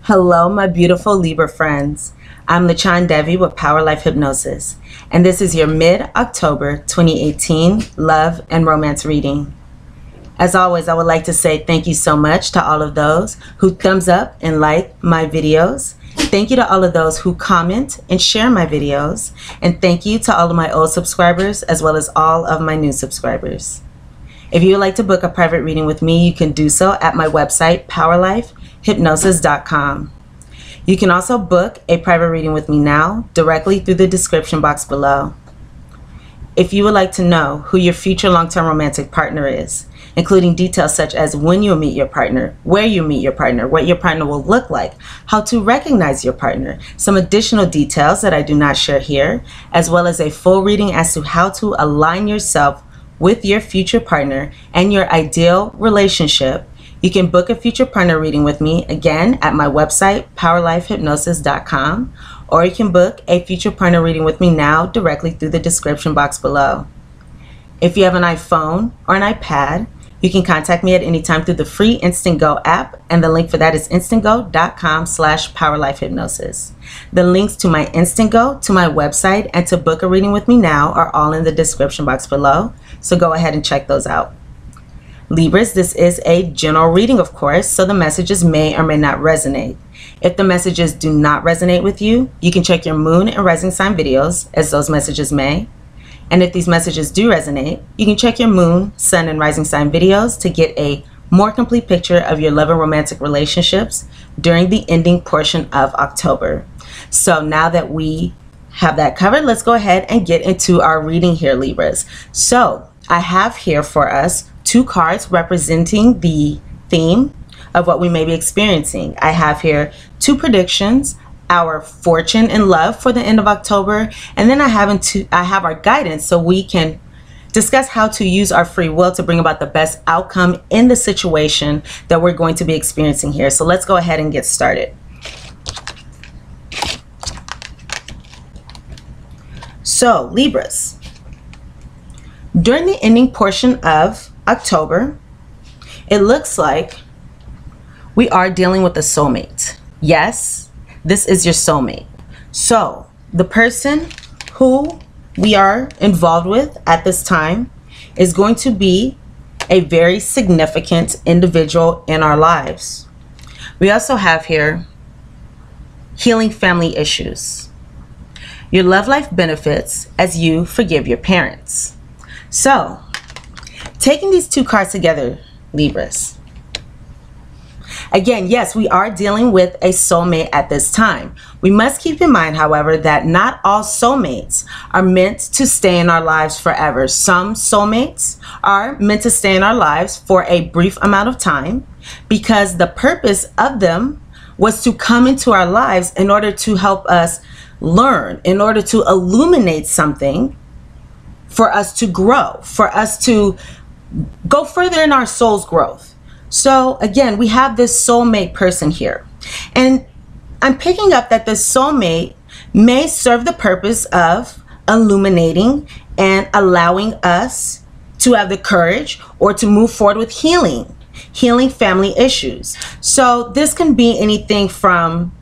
Hello, my beautiful Libra friends. I'm LaChondevi with Power Life Hypnosis, and this is your mid-October 2018 love and romance reading. As always, I would like to say thank you so much to all of those who thumbs up and like my videos. Thank you to all of those who comment and share my videos. And thank you to all of my old subscribers as well as all of my new subscribers. If you would like to book a private reading with me, you can do so at my website, POWERLIFEHYPNOSIS.com. You can also book a private reading with me now directly through the description box below. If you would like to know who your future long-term romantic partner is, including details such as when you'll meet your partner, where you meet your partner, what your partner will look like, how to recognize your partner, some additional details that I do not share here, as well as a full reading as to how to align yourself with your future partner and your ideal relationship, you can book a future partner reading with me again at my website, POWERLIFEHYPNOSIS.com, or you can book a future partner reading with me now directly through the description box below. If you have an iPhone or an iPad, you can contact me at any time through the free Instant Go app, and the link for that is instantgo.com/powerlifehypnosis. The links to my Instant Go, to my website, and to book a reading with me now are all in the description box below, so go ahead and check those out. Libras, this is a general reading, of course, so the messages may or may not resonate. If the messages do not resonate with you, you can check your moon and rising sign videos, as those messages may. And if these messages do resonate, you can check your moon, sun, and rising sign videos to get a more complete picture of your love and romantic relationships during the ending portion of October. So now that we have that covered, let's go ahead and get into our reading here, Libras. So I have here for us two cards representing the theme of what we may be experiencing. I have here two predictions, our fortune and love for the end of October, and then I have our guidance so we can discuss how to use our free will to bring about the best outcome in the situation that we're going to be experiencing here. So let's go ahead and get started. So Libras, during the ending portion of October, it looks like we are dealing with a soulmate. Yes, this is your soulmate. So the person who we are involved with at this time is going to be a very significant individual in our lives. We also have here healing family issues. Your love life benefits as you forgive your parents. So taking these two cards together, Libras, again, yes, we are dealing with a soulmate at this time. We must keep in mind, however, that not all soulmates are meant to stay in our lives forever. Some soulmates are meant to stay in our lives for a brief amount of time because the purpose of them was to come into our lives in order to help us learn, in order to illuminate something for us to grow, for us to go further in our soul's growth. So again, we have this soulmate person here, and I'm picking up that this soulmate may serve the purpose of illuminating and allowing us to have the courage or to move forward with healing family issues. So this can be anything from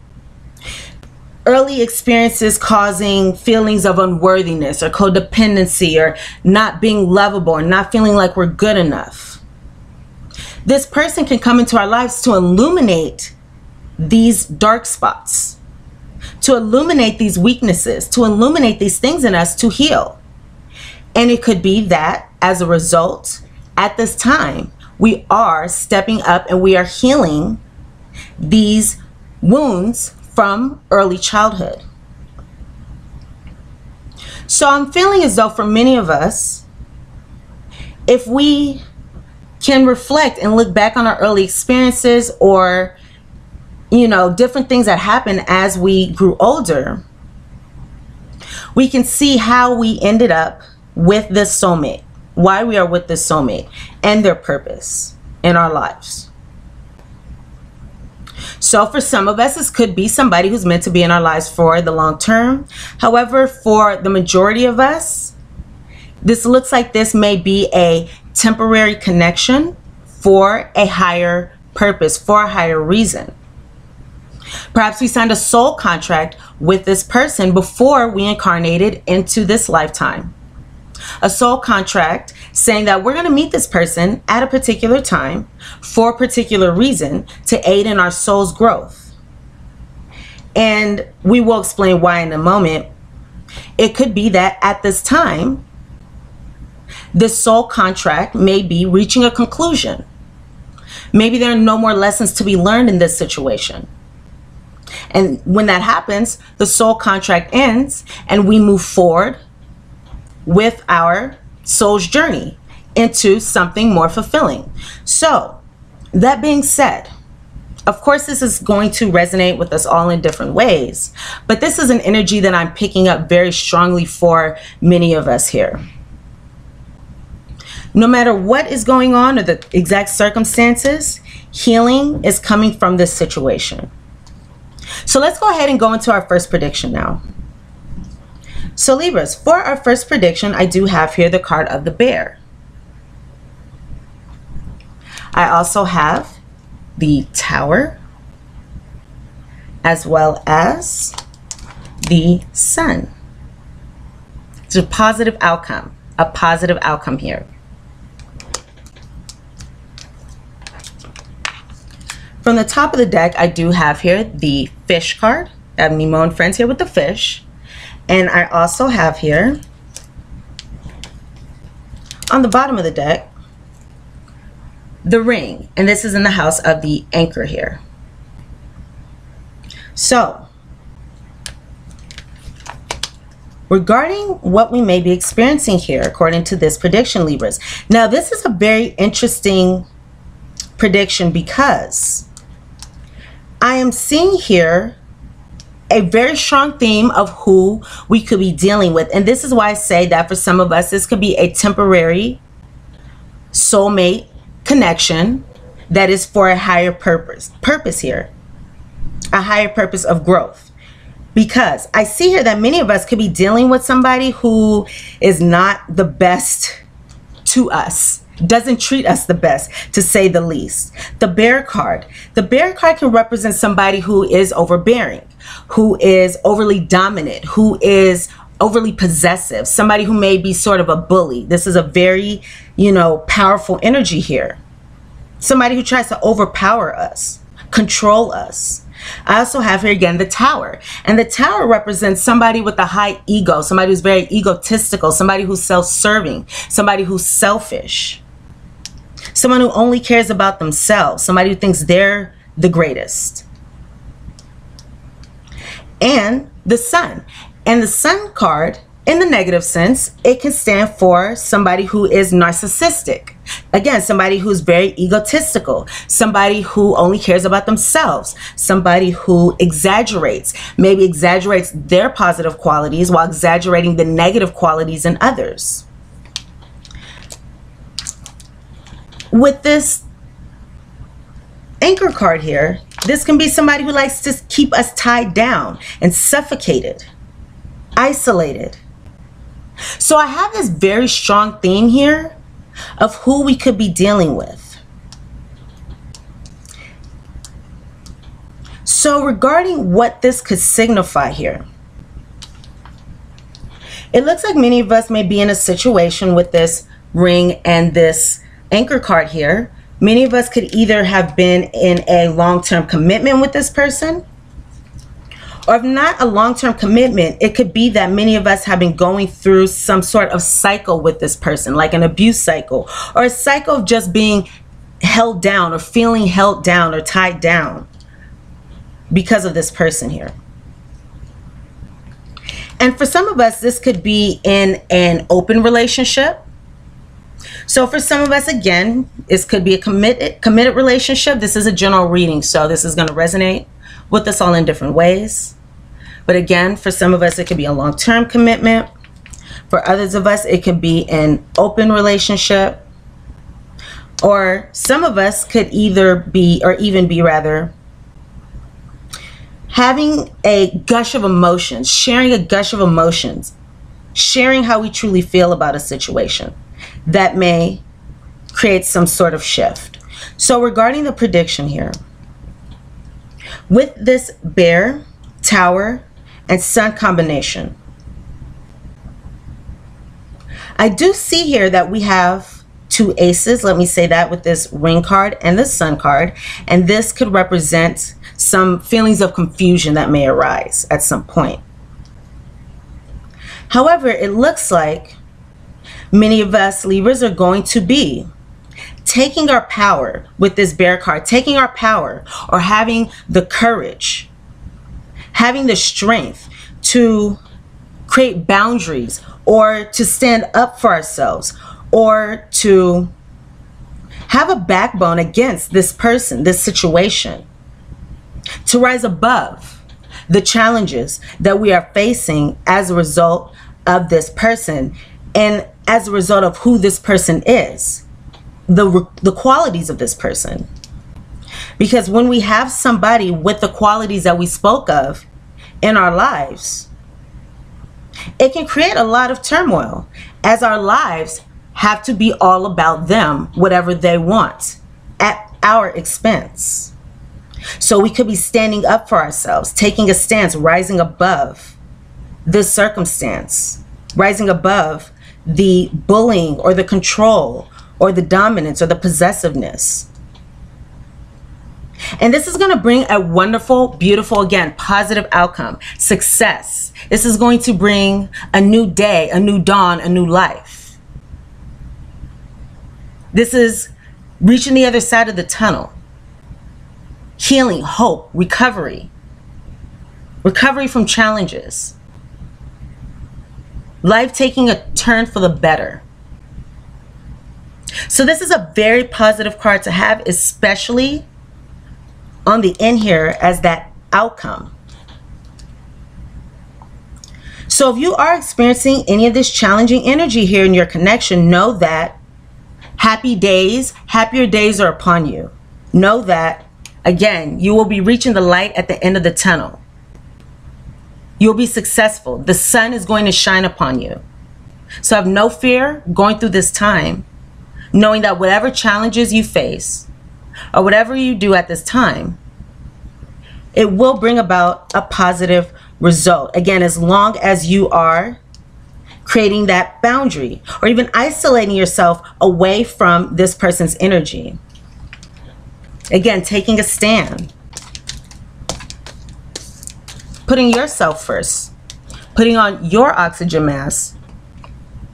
early experiences causing feelings of unworthiness or codependency or not being lovable or not feeling like we're good enough. This person can come into our lives to illuminate these dark spots, to illuminate these weaknesses, to illuminate these things in us to heal. And it could be that as a result, at this time, we are stepping up and we are healing these wounds from early childhood. So I'm feeling as though for many of us, if we can reflect and look back on our early experiences or, you know, different things that happened as we grew older, we can see how we ended up with this soulmate, why we are with this soulmate, and their purpose in our lives. So for some of us, this could be somebody who's meant to be in our lives for the long term. However, for the majority of us, this looks like this may be a temporary connection for a higher purpose, for a higher reason. Perhaps we signed a soul contract with this person before we incarnated into this lifetime. A soul contract saying that we're going to meet this person at a particular time for a particular reason to aid in our soul's growth. And we will explain why in a moment. It could be that at this time, this soul contract may be reaching a conclusion. Maybe there are no more lessons to be learned in this situation. And when that happens, the soul contract ends and we move forward with our soul's journey into something more fulfilling. So, that being said, of course, this is going to resonate with us all in different ways, but this is an energy that I'm picking up very strongly for many of us here. No matter what is going on or the exact circumstances, healing is coming from this situation. So let's go ahead and go into our first prediction now. So Libras, for our first prediction, I do have here the card of the bear. I also have the Tower, as well as the Sun. It's a positive outcome here. From the top of the deck, I do have here the Fish card. I have Nemo and Friends here with the fish. And I also have here, on the bottom of the deck, the Ring, and this is in the house of the Anchor here. So, regarding what we may be experiencing here, according to this prediction, Libras. Now, this is a very interesting prediction because I am seeing here a very strong theme of who we could be dealing with. And this is why I say that for some of us, this could be a temporary soulmate connection that is for a higher purpose here, a higher purpose of growth. Because I see here that many of us could be dealing with somebody who is not the best to us, doesn't treat us the best, to say the least. The Bear card. The Bear card can represent somebody who is overbearing, who is overly dominant, who is overly possessive, somebody who may be sort of a bully. This is a very, powerful energy here. Somebody who tries to overpower us, control us. I also have here again the Tower, and the Tower represents somebody with a high ego, somebody who's very egotistical, somebody who's self-serving, somebody who's selfish, someone who only cares about themselves, somebody who thinks they're the greatest. And the Sun. And the Sun card, in the negative sense, it can stand for somebody who is narcissistic. Again, somebody who's very egotistical, somebody who only cares about themselves, somebody who exaggerates, maybe exaggerates their positive qualities while exaggerating the negative qualities in others. With this Anchor card here, this can be somebody who likes to keep us tied down and suffocated, isolated. So I have this very strong theme here of who we could be dealing with. So regarding what this could signify here, it looks like many of us may be in a situation with this Ring and this Anchor card here. Many of us could either have been in a long-term commitment with this person, or if not a long-term commitment, it could be that many of us have been going through some sort of cycle with this person, like an abuse cycle, or a cycle of just being held down or feeling held down or tied down because of this person here. And for some of us, this could be in an open relationship. So for some of us, again, this could be a committed relationship. This is a general reading, so this is going to resonate with us all in different ways. But again, for some of us, it could be a long-term commitment. For others of us, it could be an open relationship. Or some of us could either be, or even be rather, having a gush of emotions, sharing a gush of emotions, sharing how we truly feel about a situation that may create some sort of shift. So regarding the prediction here, With this Bear, Tower, and Sun combination, I do see here that we have two aces. Let me say that with this Ring card and the Sun card. And this could represent some feelings of confusion that may arise at some point. However, it looks like many of us Libras are going to be taking our power with this Bear card, taking our power, or having the courage, having the strength to create boundaries, or to stand up for ourselves, or to have a backbone against this person, this situation, to rise above the challenges that we are facing as a result of this person, and as a result of who this person is, the qualities of this person. Because when we have somebody with the qualities that we spoke of in our lives, it can create a lot of turmoil, as our lives have to be all about them, whatever they want, at our expense. So we could be standing up for ourselves, taking a stance, rising above this circumstance, rising above the bullying or the control or the dominance or the possessiveness. And this is going to bring a wonderful, beautiful, again, positive outcome, success. This is going to bring a new day, a new dawn, a new life. This is reaching the other side of the tunnel. Healing, hope, recovery. Recovery from challenges. Life taking a turn for the better. So this is a very positive card to have, especially on the end here as that outcome. So if you are experiencing any of this challenging energy here in your connection, know that happy days, happier days are upon you. Know that, again, you will be reaching the light at the end of the tunnel. You'll be successful. The sun is going to shine upon you. So have no fear going through this time, knowing that whatever challenges you face or whatever you do at this time, it will bring about a positive result. Again, as long as you are creating that boundary or even isolating yourself away from this person's energy. Again, taking a stand. Putting yourself first. Putting on your oxygen mask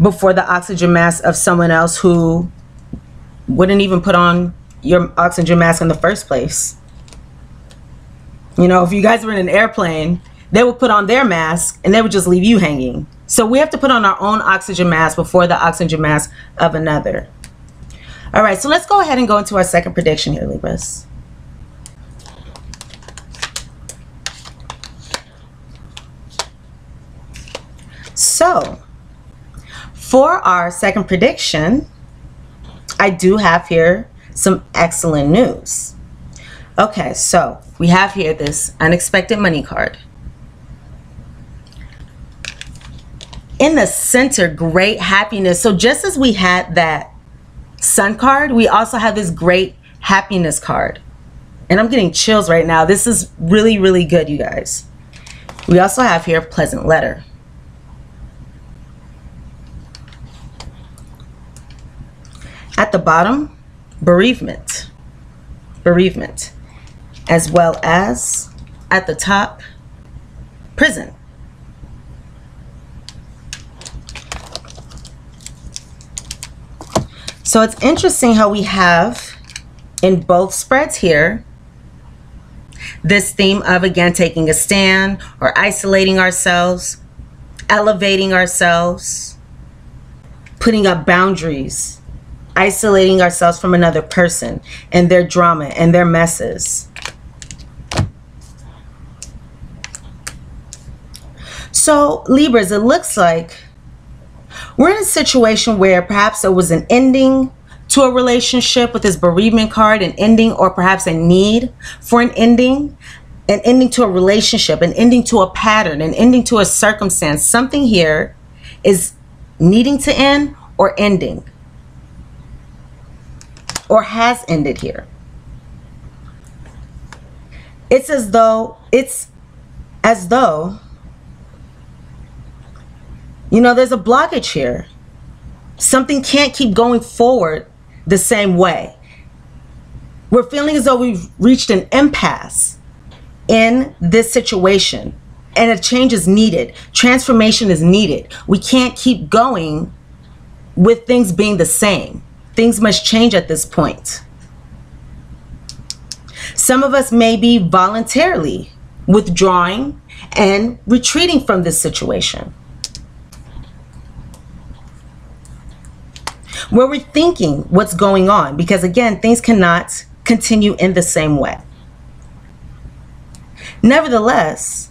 before the oxygen mask of someone else who wouldn't even put on your oxygen mask in the first place. You know, if you guys were in an airplane, they would put on their mask and they would just leave you hanging. So we have to put on our own oxygen mask before the oxygen mask of another. All right, so let's go ahead and go into our second prediction here, Libras. So for our second prediction, I do have here some excellent news. Okay, so we have here this unexpected money card. In the center, great happiness. So just as we had that sun card, we also have this great happiness card. And I'm getting chills right now. This is really, really good, you guys. We also have here a pleasant letter. At the bottom, bereavement. Bereavement. As well as at the top, prison. So it's interesting how we have in both spreads here this theme of, again, taking a stand or isolating ourselves, elevating ourselves, putting up boundaries, isolating ourselves from another person and their drama and their messes. So Libras, it looks like we're in a situation where perhaps there was an ending to a relationship with this bereavement card, an ending or perhaps a need for an ending to a relationship, an ending to a pattern, an ending to a circumstance. Something here is needing to end or ending or has ended here. It's as though, you know, there's a blockage here. Something can't keep going forward the same way. We're feeling as though we've reached an impasse in this situation, and a change is needed. Transformation is needed. We can't keep going with things being the same. Things must change at this point. Some of us may be voluntarily withdrawing and retreating from this situation. We're rethinking what's going on because, again, things cannot continue in the same way. Nevertheless,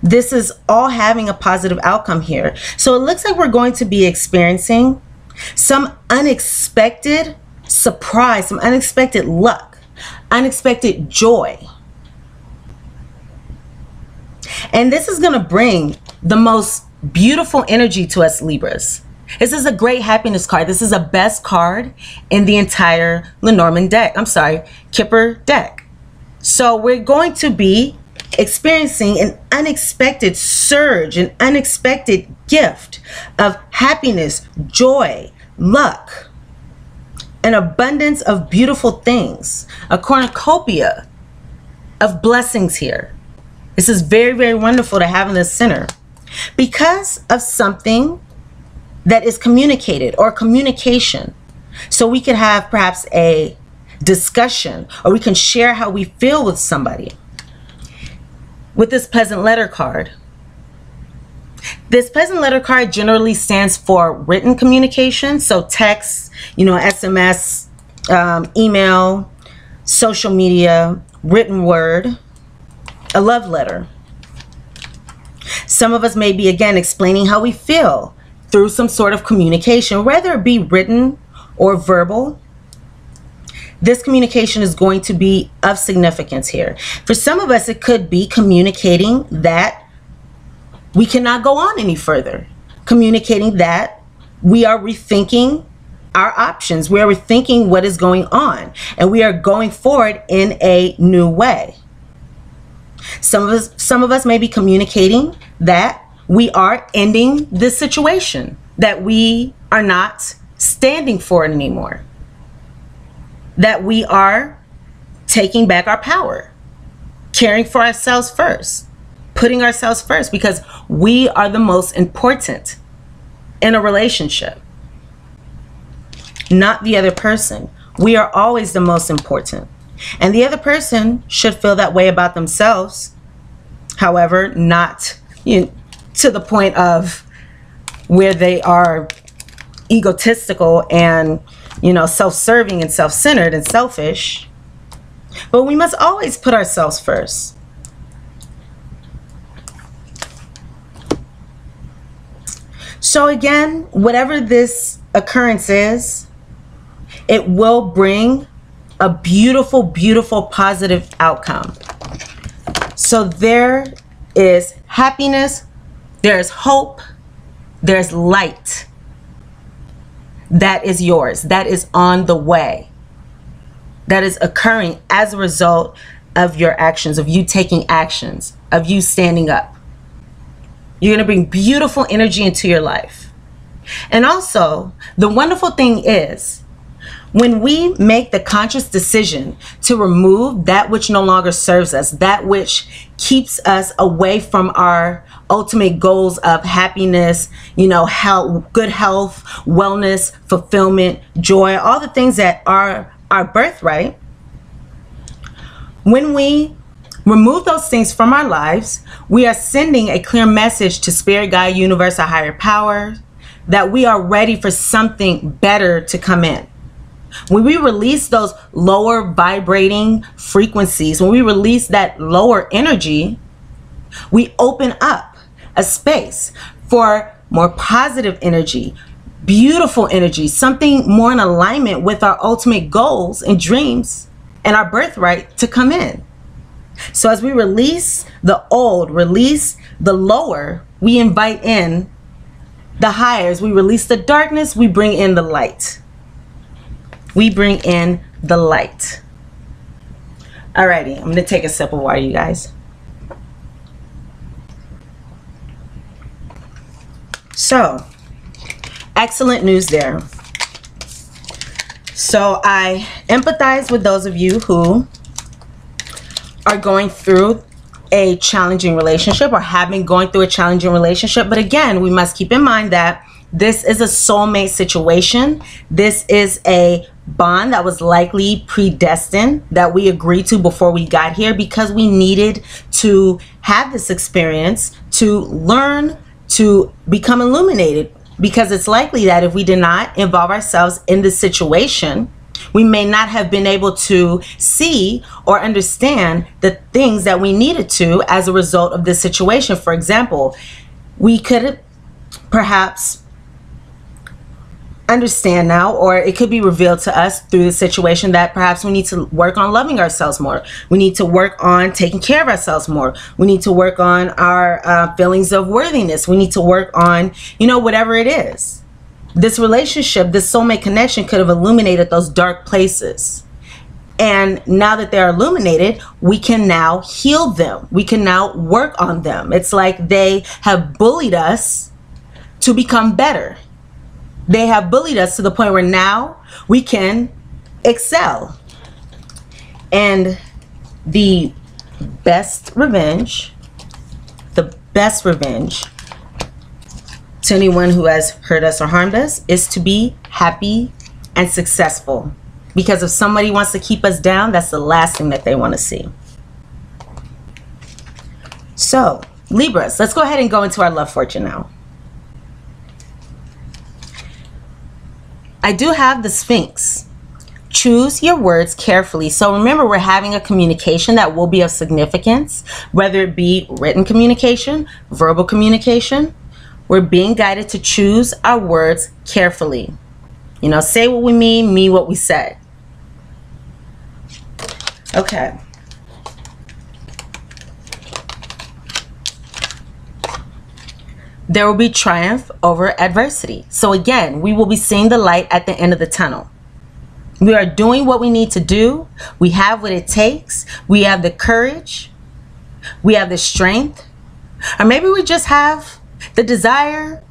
this is all having a positive outcome here. So it looks like we're going to be experiencing some unexpected surprise, some unexpected luck, unexpected joy. And this is going to bring the most beautiful energy to us Libras. This is a great happiness card. This is the best card in the entire Lenormand deck. I'm sorry, Kipper deck. So we're going to be experiencing an unexpected surge, an unexpected gift of happiness, joy, luck, an abundance of beautiful things, a cornucopia of blessings here. This is very, very wonderful to have in the center because of something that is communicated or communication. So we could have perhaps a discussion, or we can share how we feel with somebody. With this pleasant letter card, this pleasant letter card generally stands for written communication. So text, you know, SMS, email, social media, written word, a love letter. Some of us may be, again, explaining how we feel through some sort of communication, whether it be written or verbal. This communication is going to be of significance here. For some of us, it could be communicating that we cannot go on any further. Communicating that we are rethinking our options. We are rethinking what is going on, and we are going forward in a new way. Some of us may be communicating that we are ending this situation, that we are not standing for it anymore, that we are taking back our power, caring for ourselves first, putting ourselves first, because we are the most important in a relationship, not the other person. We are always the most important, and the other person should feel that way about themselves. However, not, you know, to the point of where they are egotistical and, you know, self-serving and self-centered and selfish. But we must always put ourselves first. So again, whatever this occurrence is, it will bring a beautiful, beautiful, positive outcome. So there is happiness, there's hope, there's light. That is yours. That is on the way. That is occurring as a result of your actions, of you taking actions, of you standing up. You're going to bring beautiful energy into your life. And also, the wonderful thing is, when we make the conscious decision to remove that which no longer serves us, that which keeps us away from our ultimate goals of happiness, you know, health, good health, wellness, fulfillment, joy, all the things that are our birthright, when we remove those things from our lives, we are sending a clear message to Spirit, God, Universe, a higher power, that we are ready for something better to come in. When we release those lower vibrating frequencies, when we release that lower energy, we open up a space for more positive energy, beautiful energy, something more in alignment with our ultimate goals and dreams and our birthright to come in. So as we release the old, release the lower, we invite in the higher. As we release the darkness, we bring in the light. We bring in the light. Alrighty, I'm gonna take a sip of water, you guys. So, excellent news there. So I empathize with those of you who are going through a challenging relationship or have been going through a challenging relationship. But again, we must keep in mind that this is a soulmate situation. This is a bond that was likely predestined, that we agreed to before we got here, because we needed to have this experience to learn, to become illuminated. Because it's likely that if we did not involve ourselves in this situation, we may not have been able to see or understand the things that we needed to as a result of this situation. For example, we could perhaps understand now, or it could be revealed to us through the situation, that perhaps we need to work on loving ourselves more. We need to work on taking care of ourselves more. We need to work on our feelings of worthiness. We need to work on, you know, whatever it is. This relationship, this soulmate connection could have illuminated those dark places. And now that they're illuminated, we can now heal them. We can now work on them. It's like they have bullied us to become better. They have bullied us to the point where now we can excel. And the best revenge to anyone who has hurt us or harmed us is to be happy and successful. Because if somebody wants to keep us down, that's the last thing that they want to see. So, Libras, let's go ahead and go into our love fortune now. I do have the Sphinx. Choose your words carefully. So remember, we're having a communication that will be of significance, whether it be written communication, verbal communication. We're being guided to choose our words carefully. You know, say what we mean what we said. Okay. There will be triumph over adversity. So again, we will be seeing the light at the end of the tunnel. We are doing what we need to do. We have what it takes. We have the courage. We have the strength. Or maybe we just have the desire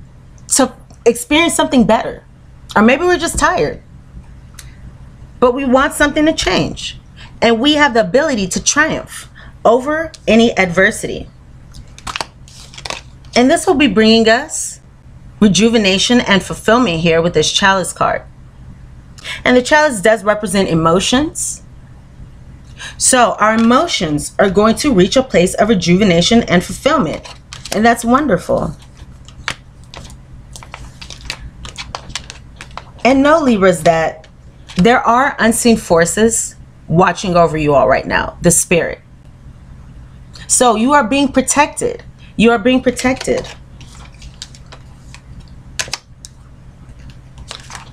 to experience something better. Or maybe we're just tired. But we want something to change. And we have the ability to triumph over any adversity. And this will be bringing us rejuvenation and fulfillment here with this chalice card. And the chalice does represent emotions. So our emotions are going to reach a place of rejuvenation and fulfillment. And that's wonderful. And know, Libras, that there are unseen forces watching over you all right now. The spirit. So you are being protected. You are being protected.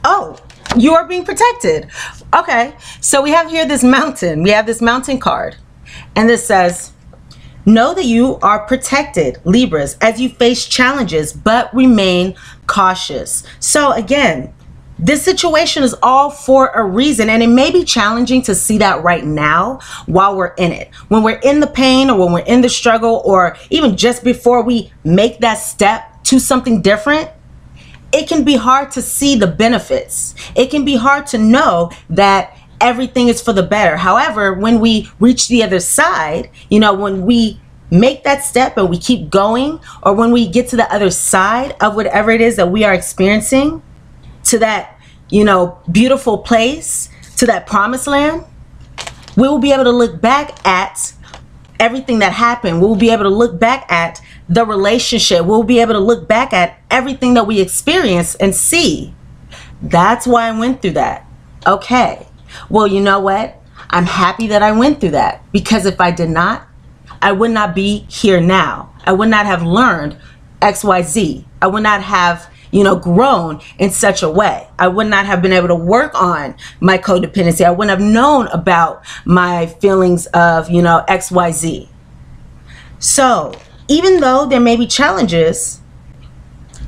Oh, you are being protected. Okay, so we have here this mountain. We have this mountain card. And this says, know that you are protected, Libras, as you face challenges, but remain cautious. So again, this situation is all for a reason, and it may be challenging to see that right now while we're in it. When we're in the pain, or when we're in the struggle, or even just before we make that step to something different, it can be hard to see the benefits. It can be hard to know that everything is for the better. However, when we reach the other side, you know, when we make that step and we keep going, or when we get to the other side of whatever it is that we are experiencing, to that, you know, beautiful place, to that promised land, we will be able to look back at everything that happened. We'll be able to look back at the relationship. We'll be able to look back at everything that we experienced and see, that's why I went through that. Okay, well, you know what? I'm happy that I went through that, because if I did not, I would not be here now. I would not have learned XYZ. I would not have, you know, grown in such a way. I would not have been able to work on my codependency. I wouldn't have known about my feelings of, you know, XYZ. So even though there may be challenges,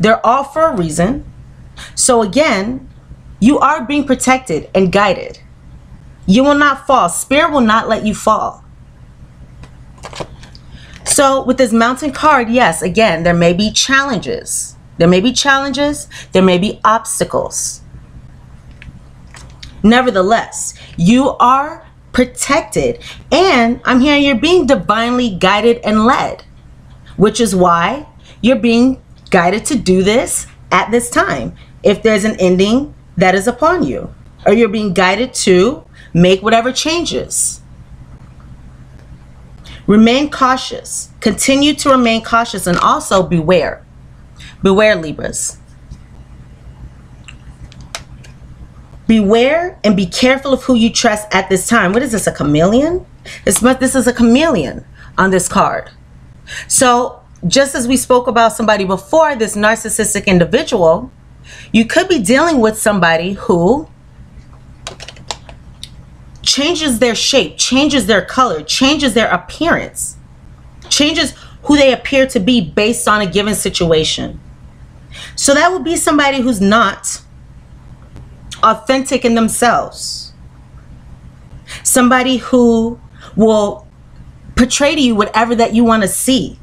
they're all for a reason. So again, you are being protected and guided. You will not fall. Spirit will not let you fall. So with this Mountain card, yes, again, there may be challenges. There may be challenges. There may be obstacles. Nevertheless, you are protected. And I'm hearing you're being divinely guided and led, which is why you're being guided to do this at this time. If there's an ending that is upon you, or you're being guided to make whatever changes. Remain cautious. Continue to remain cautious, and also beware. Beware, Libras. Beware and be careful of who you trust at this time. What is this, a chameleon? This is a chameleon on this card. So just as we spoke about somebody before, this narcissistic individual, you could be dealing with somebody who changes their shape, changes their color, changes their appearance, changes who they appear to be based on a given situation. So that would be somebody who's not authentic in themselves. Somebody who will portray to you whatever that you want to see.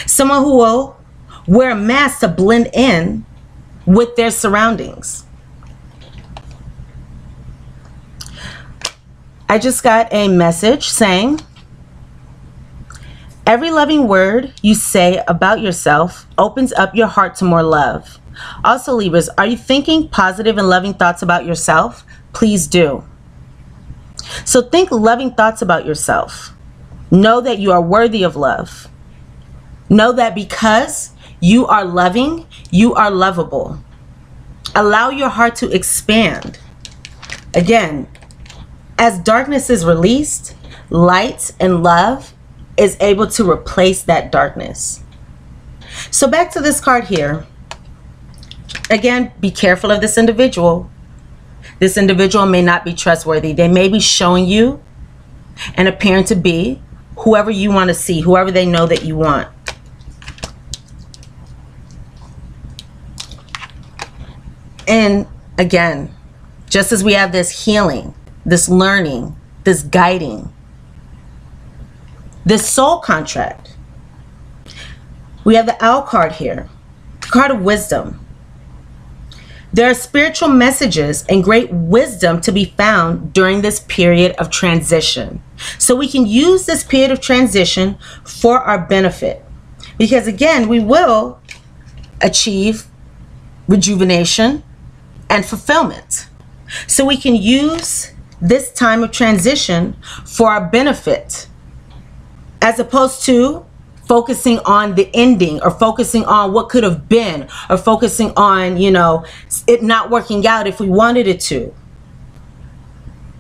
Someone who will wear a mask to blend in with their surroundings. I just got a message saying, every loving word you say about yourself opens up your heart to more love. Also, Libras, are you thinking positive and loving thoughts about yourself? Please do. So think loving thoughts about yourself. Know that you are worthy of love. Know that because you are loving, you are lovable. Allow your heart to expand. Again, as darkness is released, light and love is able to replace that darkness. So back to this card here. Again, be careful of this individual. This individual may not be trustworthy. They may be showing you and appearing to be whoever you want to see, whoever they know that you want. And again, just as we have this healing, this learning, this guiding, this soul contract, we have the Owl card here, the card of wisdom. There are spiritual messages and great wisdom to be found during this period of transition. So we can use this period of transition for our benefit. Because again, we will achieve rejuvenation and fulfillment. So we can use this time of transition for our benefit, as opposed to focusing on the ending, or focusing on what could have been, or focusing on, you know, it not working out if we wanted it to.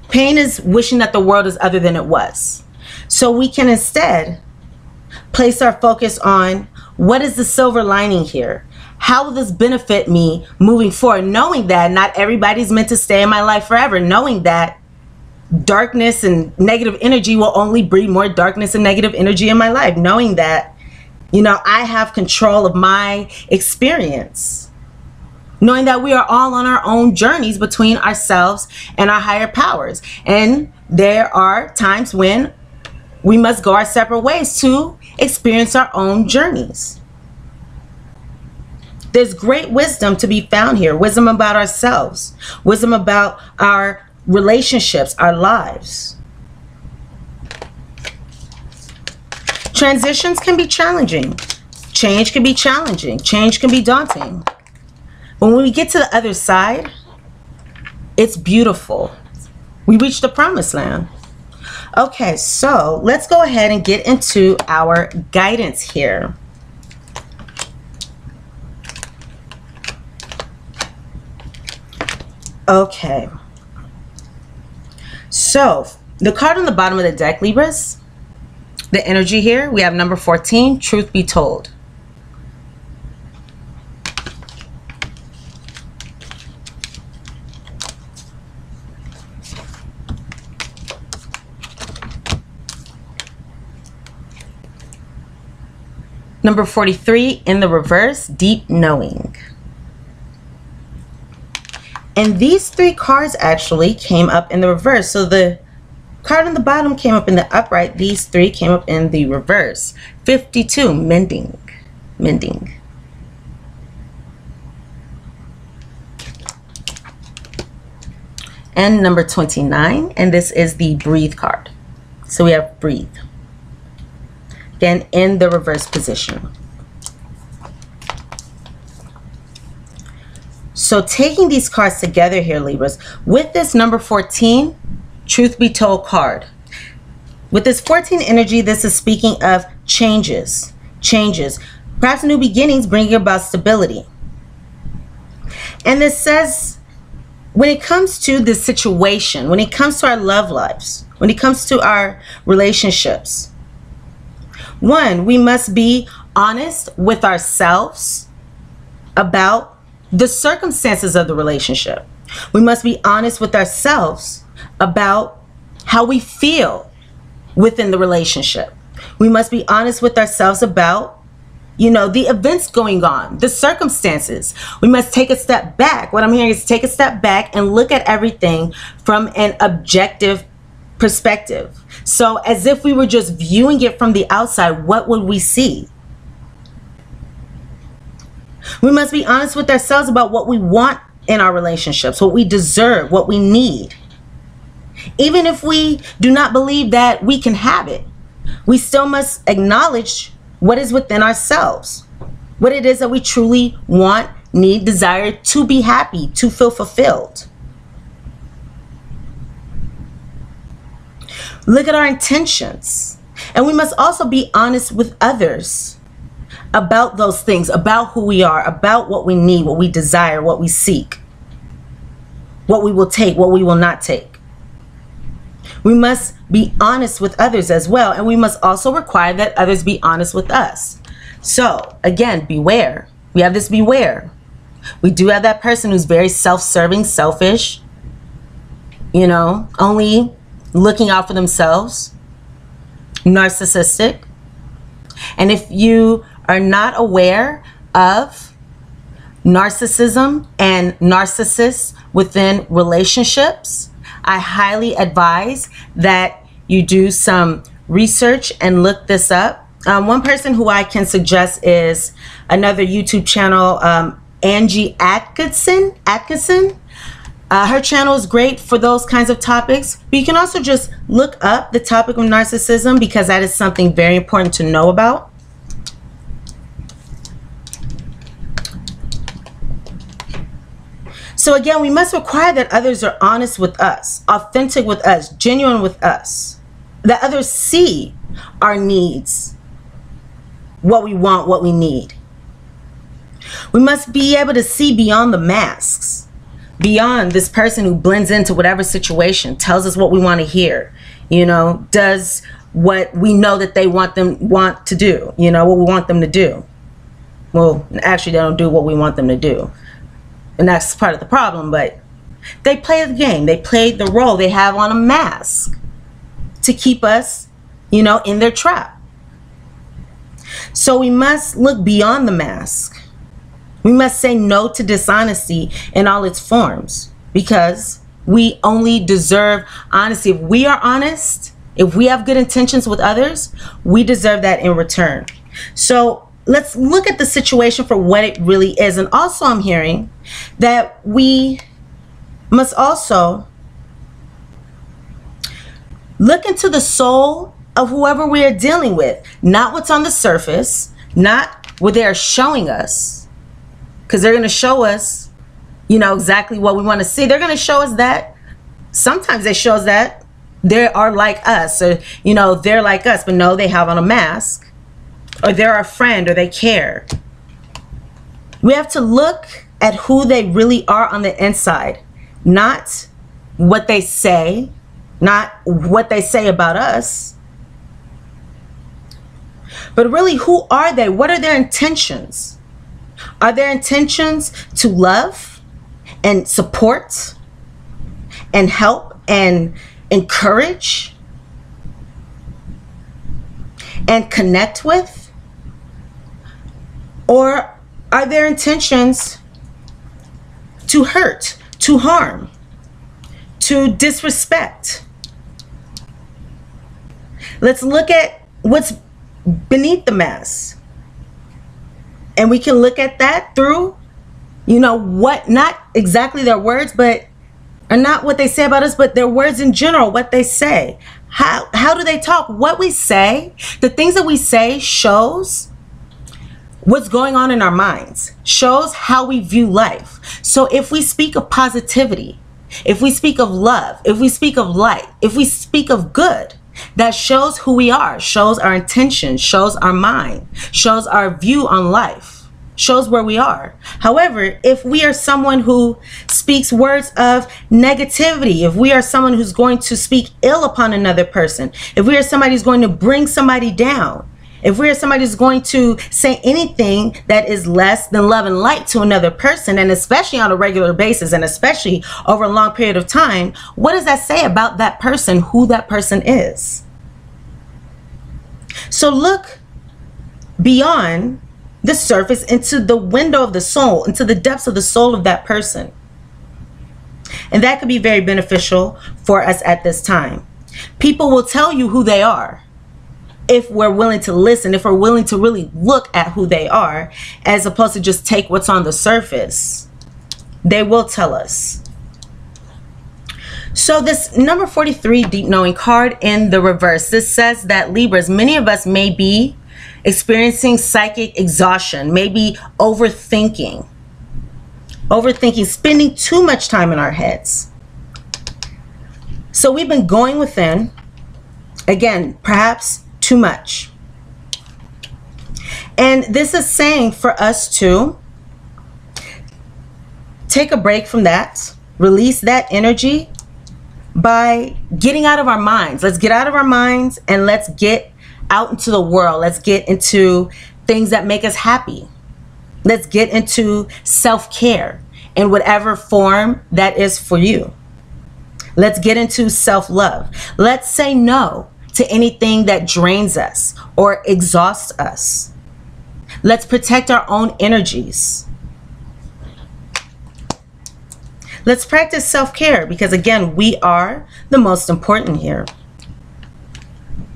Pain is wishing that the world is other than it was. So we can instead place our focus on, what is the silver lining here? How will this benefit me moving forward? Knowing that not everybody's meant to stay in my life forever. Knowing that darkness and negative energy will only breed more darkness and negative energy in my life. Knowing that, you know, I have control of my experience. Knowing that we are all on our own journeys between ourselves and our higher powers. And there are times when we must go our separate ways to experience our own journeys. There's great wisdom to be found here. Wisdom about ourselves. Wisdom about our relationships, our lives. Transitions can be challenging. Change can be challenging. Change can be daunting. But when we get to the other side, it's beautiful. We reach the promised land. Okay, so let's go ahead and get into our guidance here. Okay. So the card on the bottom of the deck, Libras, the energy here, we have number 14, truth be told. Number 43 in the reverse, deep knowing. And these 3 cards actually came up in the reverse. So the card on the bottom came up in the upright. These 3 came up in the reverse. 52, mending. Mending. And number 29, and this is the breathe card. So we have breathe. Again, in the reverse position. So taking these cards together here, Libras, with this number 14, truth be told card. With this 14 energy, this is speaking of changes. Changes. Perhaps new beginnings, bringing about stability. And this says, when it comes to this situation, when it comes to our love lives, when it comes to our relationships, 1, we must be honest with ourselves about the circumstances of the relationship. We must be honest with ourselves about how we feel within the relationship. We must be honest with ourselves about, you know, the events going on, the circumstances. We must take a step back. What I'm hearing is take a step back and look at everything from an objective perspective. So as if we were just viewing it from the outside, what would we see? We must be honest with ourselves about what we want in our relationships, what we deserve, what we need. Even if we do not believe that we can have it, we still must acknowledge what is within ourselves, what it is that we truly want, need, desire to be happy, to feel fulfilled. Look at our intentions. And we must also be honest with others about those things, about who we are, about what we need, what we desire, what we seek, what we will take, what we will not take. We must be honest with others as well, and we must also require that others be honest with us. So again, beware. We have this beware. We do have that person who's very self-serving, selfish, you know, only looking out for themselves, narcissistic. And if you are not aware of narcissism and narcissists within relationships, I highly advise that you do some research and look this up. One person who I can suggest is another YouTube channel, Angie Atkinson. Her channel is great for those kinds of topics, but you can also just look up the topic of narcissism because that is something very important to know about. So again, we must require that others are honest with us, authentic with us, genuine with us, that others see our needs, what we want, what we need. We must be able to see beyond the masks, beyond this person who blends into whatever situation, tells us what we want to hear, you know, does what we know that they want to do, you know, what we want them to do. Well, actually, they don't do what we want them to do. And that's part of the problem, but they play the game. They play the role. They have on a mask to keep us, you know, in their trap. So we must look beyond the mask. We must say no to dishonesty in all its forms because we only deserve honesty. If we are honest, if we have good intentions with others, we deserve that in return. So let's look at the situation for what it really is. And also I'm hearing that we must also look into the soul of whoever we are dealing with. Not what's on the surface, not what they're showing us. Because they're going to show us, you know, exactly what we want to see. They're going to show us that. Sometimes they show us that they are like us. Or, you know, they're like us. But no, they have on a mask. Or they're our friend, or they care. We have to look at who they really are on the inside, not what they say, not what they say about us, but really who are they? What are their intentions? Are their intentions to love and support and help and encourage and connect with? Or are their intentions to hurt, to harm, to disrespect. Let's look at what's beneath the mask. And we can look at that through, you know, what, not exactly their words, but are not what they say about us, but their words in general, what they say. How do they talk? What we say, the things that we say shows what's going on in our minds, shows how we view life. So if we speak of positivity, if we speak of love, if we speak of light, if we speak of good, that shows who we are, shows our intention, shows our mind, shows our view on life, shows where we are. However, if we are someone who speaks words of negativity, if we are someone who's going to speak ill upon another person, if we are somebody who's going to bring somebody down, if we are somebody who's going to say anything that is less than love and light to another person, and especially on a regular basis, and especially over a long period of time, what does that say about that person, who that person is? So look beyond the surface into the window of the soul, into the depths of the soul of that person. And that could be very beneficial for us at this time. People will tell you who they are if we're willing to listen, if we're willing to really look at who they are, as opposed to just take what's on the surface. They will tell us. So this number 43 deep knowing card in the reverse, this says that Libras, many of us may be experiencing psychic exhaustion, maybe overthinking, spending too much time in our heads. So we've been going within, again, perhaps too much. And this is saying for us to take a break from that, release that energy by getting out of our minds. Let's get out of our minds and let's get out into the world. Let's get into things that make us happy. Let's get into self-care in whatever form that is for you. Let's get into self-love. Let's say no to anything that drains us or exhausts us. Let's protect our own energies. Let's practice self-care because, again, we are the most important here.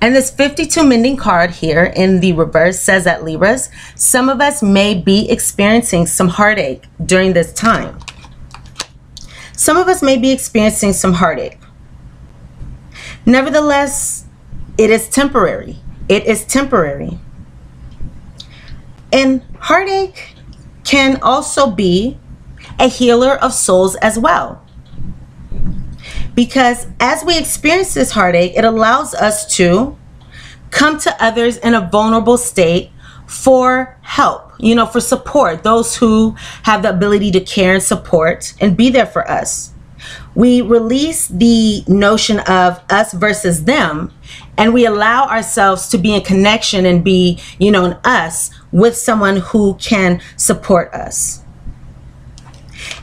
And this 52 mending card here in the reverse says that Libras, some of us may be experiencing some heartache during this time. Some of us may be experiencing some heartache. Nevertheless, it is temporary. It is temporary. And heartache can also be a healer of souls as well. Because as we experience this heartache, it allows us to come to others in a vulnerable state for help, you know, for support, those who have the ability to care and support and be there for us. We release the notion of us versus them, and we allow ourselves to be in connection and be, you know, an us with someone who can support us.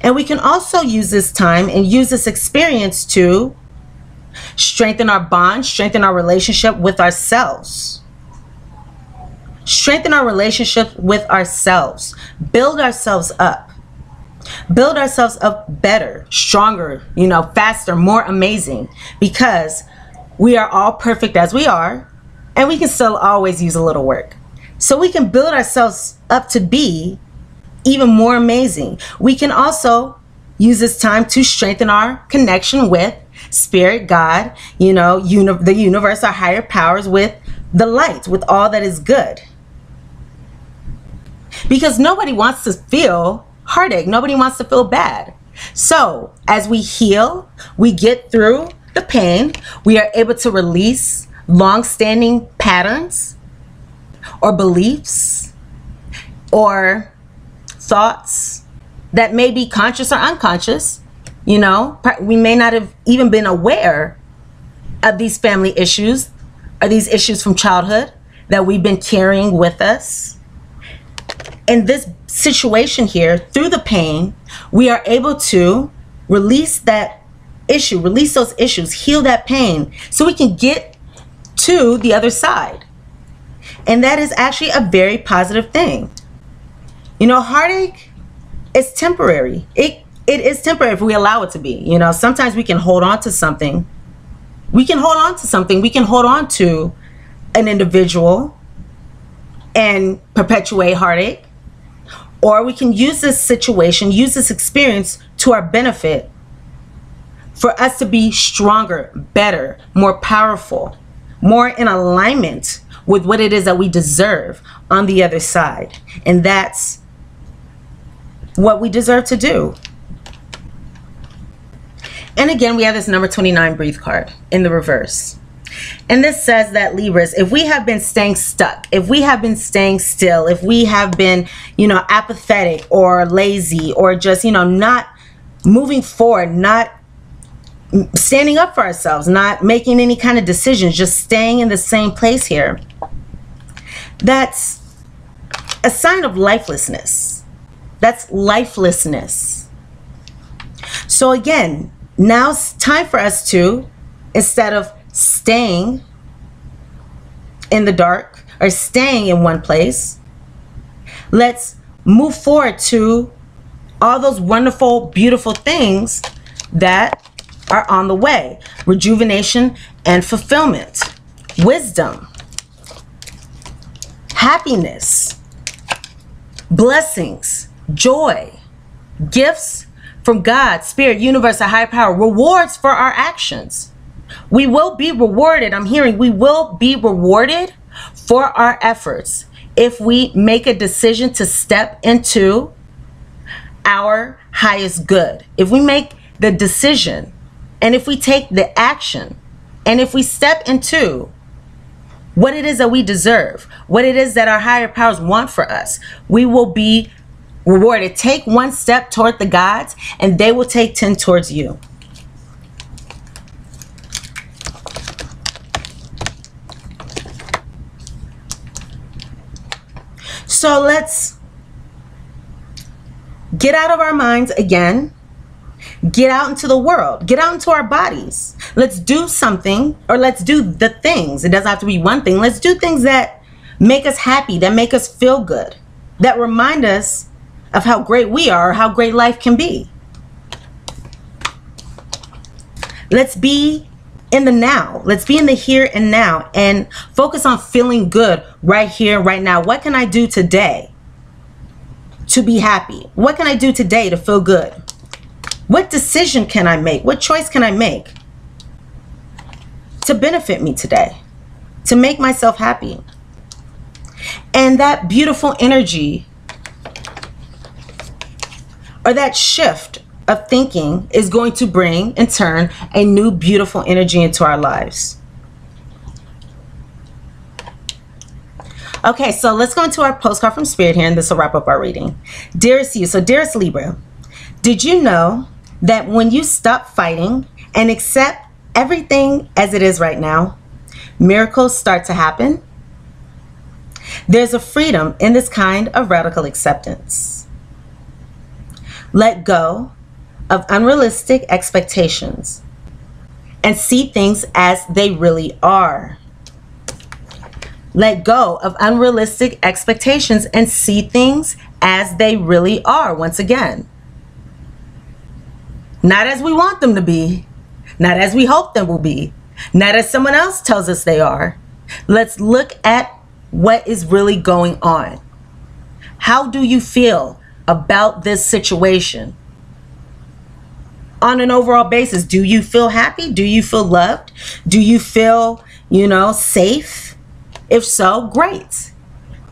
And we can also use this time and use this experience to strengthen our bond, strengthen our relationship with ourselves. Strengthen our relationship with ourselves. Build ourselves up. Build ourselves up better, stronger, you know, faster, more amazing. Because we are all perfect as we are, and we can still always use a little work. So we can build ourselves up to be even more amazing. We can also use this time to strengthen our connection with Spirit, God, you know, the universe, our higher powers, with the light, with all that is good. Because nobody wants to feel heartache. Nobody wants to feel bad. So as we heal, we get through the pain, we are able to release long-standing patterns or beliefs or thoughts that may be conscious or unconscious. You know, we may not have even been aware of these family issues or these issues from childhood that we've been carrying with us. In this situation here, through the pain, we are able to release that issue, release those issues, heal that pain so we can get to the other side. And that is actually a very positive thing. You know, heartache is temporary. It it is temporary if we allow it to be. You know, sometimes we can hold on to something. We can hold on to something. We can hold on to an individual and perpetuate heartache. Or we can use this situation, use this experience to our benefit for us to be stronger, better, more powerful, more in alignment with what it is that we deserve on the other side. And that's what we deserve to do. And again, we have this number 29 breathe card in the reverse. And this says that Libras, if we have been staying stuck, if we have been staying still, if we have been, you know, apathetic or lazy or just, you know, not moving forward, not standing up for ourselves, not making any kind of decisions, just staying in the same place here, that's a sign of lifelessness. That's lifelessness. So again, now it's time for us to, instead of staying in the dark or staying in one place, let's move forward to all those wonderful, beautiful things that are on the way. Rejuvenation and fulfillment, wisdom, happiness, blessings, joy, gifts from God, Spirit, Universe, a higher power, rewards for our actions. We will be rewarded. I'm hearing we will be rewarded for our efforts if we make a decision to step into our highest good. If we make the decision and if we take the action and if we step into what it is that we deserve, what it is that our higher powers want for us, we will be rewarded. Take one step toward the gods and they will take 10 towards you. So let's get out of our minds again, get out into the world, get out into our bodies. Let's do something, or let's do the things. It doesn't have to be one thing. Let's do things that make us happy, that make us feel good, that remind us of how great we are, how great life can be. Let's be in the now. Let's be in the here and now and focus on feeling good right here, right now. What can I do today to be happy? What can I do today to feel good? What decision can I make? What choice can I make to benefit me today, to make myself happy? And that beautiful energy or that shift of thinking is going to bring, in turn, a new beautiful energy into our lives. Okay, so let's go into our postcard from Spirit here, and this will wrap up our reading. Dearest you, so dearest Libra, did you know that when you stop fighting and accept everything as it is right now, miracles start to happen? There's a freedom in this kind of radical acceptance. Let go of unrealistic expectations and see things as they really are. Let go of unrealistic expectations and see things as they really are. Once again, not as we want them to be, not as we hope them will be, not as someone else tells us they are. Let's look at what is really going on. How do you feel about this situation? On an overall basis, do you feel happy? Do you feel loved? Do you feel, you know, safe? If so, great.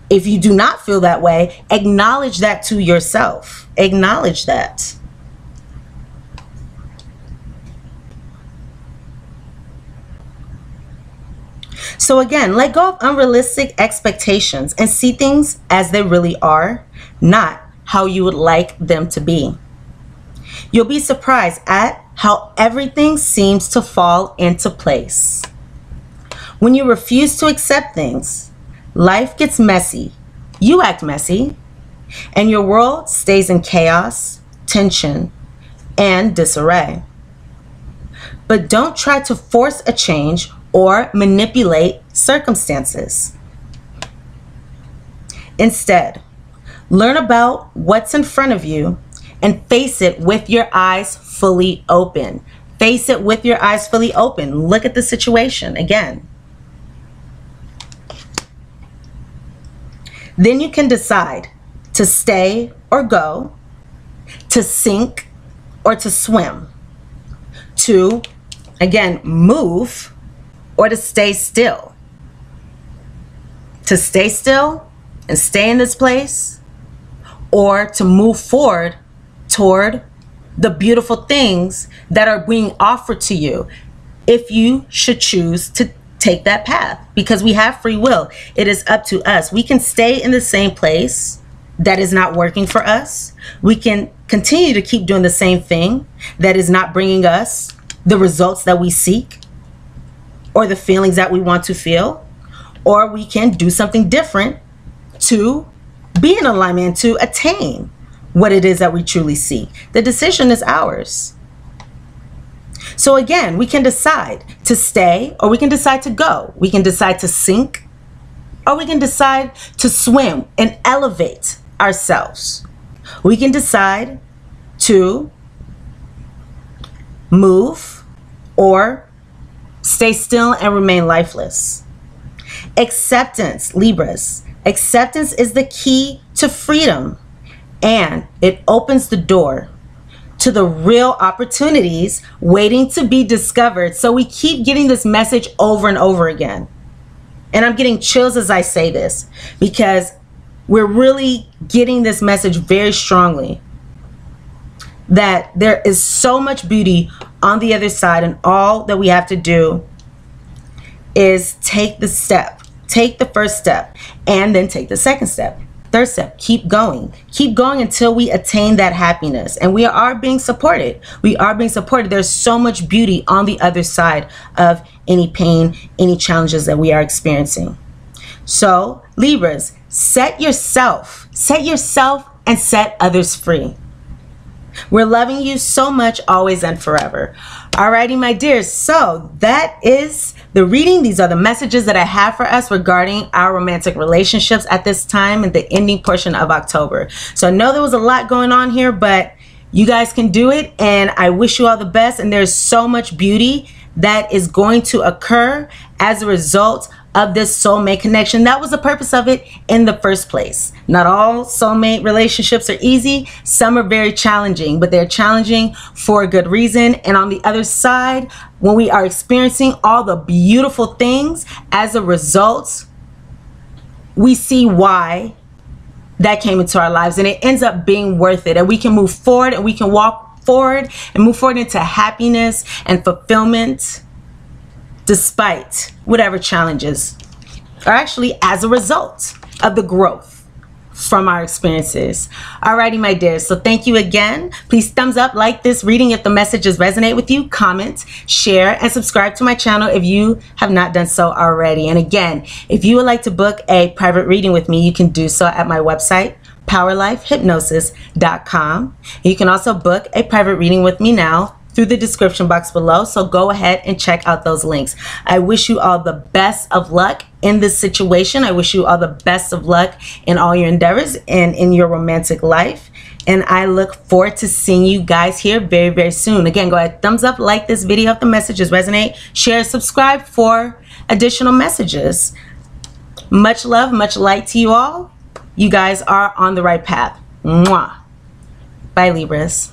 If you do not feel that way, acknowledge that to yourself. Acknowledge that. So again, let go of unrealistic expectations and see things as they really are, not how you would like them to be. You'll be surprised at how everything seems to fall into place. When you refuse to accept things, life gets messy. You act messy, and your world stays in chaos, tension, and disarray. But don't try to force a change or manipulate circumstances. Instead, learn about what's in front of you and face it with your eyes fully open. Face it with your eyes fully open. Look at the situation again. Then you can decide to stay or go, to sink or to swim, to, again, move or to stay still. To stay still and stay in this place, or to move forward toward the beautiful things that are being offered to you if you should choose to take that path, because we have free will. It is up to us. We can stay in the same place that is not working for us. We can continue to keep doing the same thing that is not bringing us the results that we seek or the feelings that we want to feel, or we can do something different to be in alignment, to attain what it is that we truly seek. The decision is ours. So again, we can decide to stay or we can decide to go. We can decide to sink or we can decide to swim and elevate ourselves. We can decide to move or stay still and remain lifeless. Acceptance, Libras. Acceptance is the key to freedom, and it opens the door to the real opportunities waiting to be discovered. So we keep getting this message over and over again. And I'm getting chills as I say this, because we're really getting this message very strongly that there is so much beauty on the other side, and all that we have to do is take the step, take the first step, and then take the second step. Third step, keep going until we attain that happiness. And we are being supported. We are being supported. There's so much beauty on the other side of any pain, any challenges that we are experiencing. So Libras, set yourself and set others free. We're loving you so much, always and forever. Alrighty, my dears. So that is the reading. These are the messages that I have for us regarding our romantic relationships at this time in the ending portion of October. So I know there was a lot going on here, but you guys can do it, and I wish you all the best. And there's so much beauty that is going to occur as a result of this soulmate connection. That was the purpose of it in the first place. Not all soulmate relationships are easy. Some are very challenging, but they're challenging for a good reason. And on the other side, when we are experiencing all the beautiful things as a result, we see why that came into our lives, and it ends up being worth it. And we can move forward, and we can walk forward and move forward into happiness and fulfillment, despite whatever challenges are actually as a result of the growth from our experiences. Alrighty, my dears. So thank you again. Please thumbs up, like this reading if the messages resonate with you, comment, share, and subscribe to my channel if you have not done so already. And again, if you would like to book a private reading with me, you can do so at my website, POWERLIFEHYPNOSIS.com. You can also book a private reading with me now through the description box below, so go ahead and check out those links. I wish you all the best of luck in this situation. I wish you all the best of luck in all your endeavors and in your romantic life. And I look forward to seeing you guys here very, very soon. Again, go ahead, thumbs up, like this video if the messages resonate, share, subscribe for additional messages. Much love, much light to you all. You guys are on the right path. Mwah. Bye, Libras.